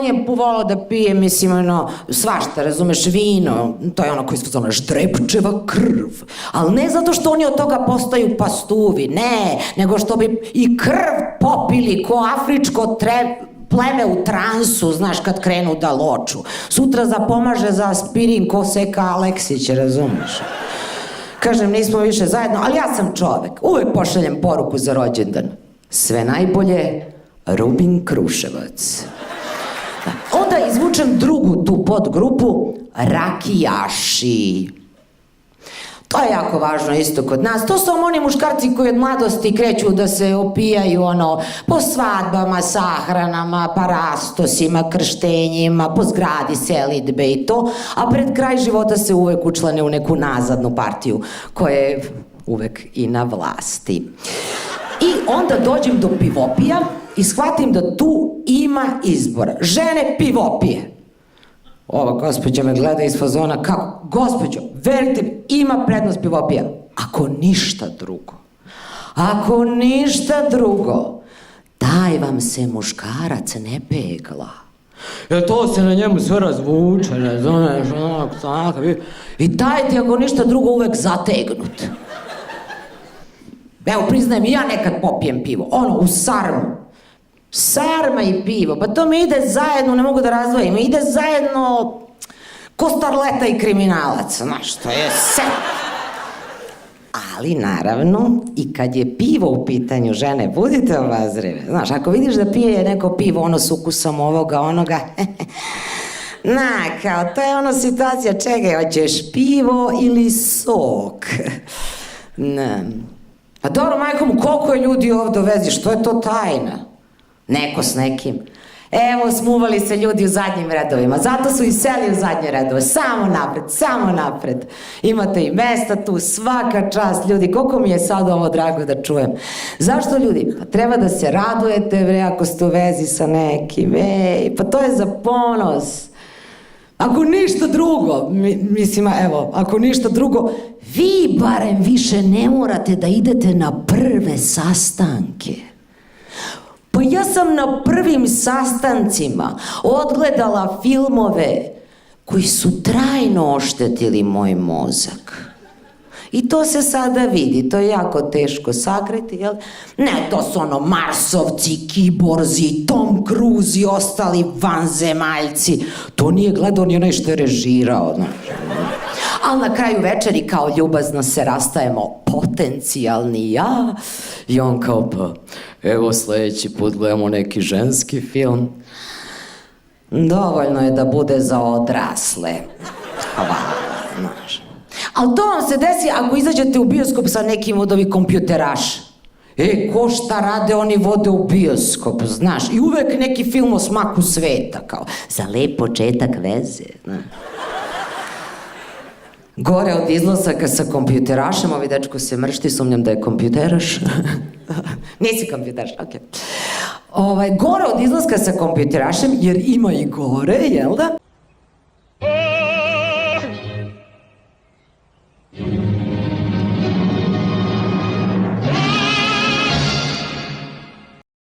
je volao da pije, mislim, ono, svašta, razumeš, vino, to je ono koji se zove ždrebčeva krv, ali ne zato što oni od toga postaju pastuvi, ne, nego što bi i krv popili ko afričko pleme u transu, znaš, kad krenu da loču. Sutra zapomaže za aspirin ko Seka Aleksić, razumeš? Kažem, nismo više zajedno, ali ja sam čovek. Uvek pošaljem poruku za rođendan. Sve najbolje, Rubin Kruševac. Onda izvučem drugu tu podgrupu, rakijaši. To je jako važno isto kod nas. To su oni muškarci koji od mladosti kreću da se opijaju po svadbama, sahranama, parastosima, krštenjima, po zgradi selidbe i to, a pred kraj života se uvek učlane u neku nazadnu partiju koja je uvek i na vlasti. I onda dođem do pivopija i shvatim da tu ima izbora. Žene pivopije. Ova gospođa me gleda iz fazona, kako? Gospođo, verite mi, ima prednost pivopija. Ako ništa drugo, taj vam se muškarac ne pegla. Jer to se na njemu sve razvuče, ne znaš, tako. I taj ti, ako ništa drugo, uvek zategnut. Evo, priznajem, i ja nekad popijem pivo, u sarmu. Sarma i pivo, pa to mi ide zajedno, ne mogu da razdvojim, ide zajedno ko starleta i kriminalac, znaš, to je sve. Ali naravno, i kad je pivo u pitanju, žene, budite obazrive, znaš, ako vidiš da pije neko pivo, s ukusom ovoga, onoga, kao, to je situacija, čekaj, hoćeš pivo ili sok? Ne. A dobro, majko mu, koliko je ljudi ovdje vezi, što je to tajna? Neko s nekim. Evo, smuvali se ljudi u zadnjim redovima, zato su i seli u zadnje redove, samo napred. Imate i mesta tu, svaka čast, ljudi, koliko mi je sad ovo drago da čujem. Zašto, ljudi? Pa treba da se radujete, ako ste u vezi sa nekim, pa to je za ponos. Ako ništa drugo, ako ništa drugo, vi barem više ne morate da idete na prve sastanke. Pa ja sam na prvim sastancima odgledala filmove koji su trajno oštetili moj mozak. I to se sada vidi, to je jako teško sakriti, jel? Ne, to su Marsovci, kiborzi, Tom Cruise i ostali vanzemaljci. To nije gledao ni onaj što je režirao, znaš. Ali na kraju večeri kao ljubazno se rastajemo, potencijalni ja, i on kao pa, evo sledeći put gledamo neki ženski film. Dovoljno je da bude za odrasle. Hvala, znaš. Ali to vam se desi ako izađete u bioskop sa nekim od ovih kompjuteraša. Ko šta rade, oni vode u bioskop, znaš. I uvek neki film o smaku sveta, kao, za lep početak veze, znaš. Gore od izlazaka sa kompjuterašem, ovi dečko se mršti, sumnjam da je kompjuteraš. Nisi kompjuteraš, okej. Gore od izlaska sa kompjuterašem, jer ima i gore, jel da?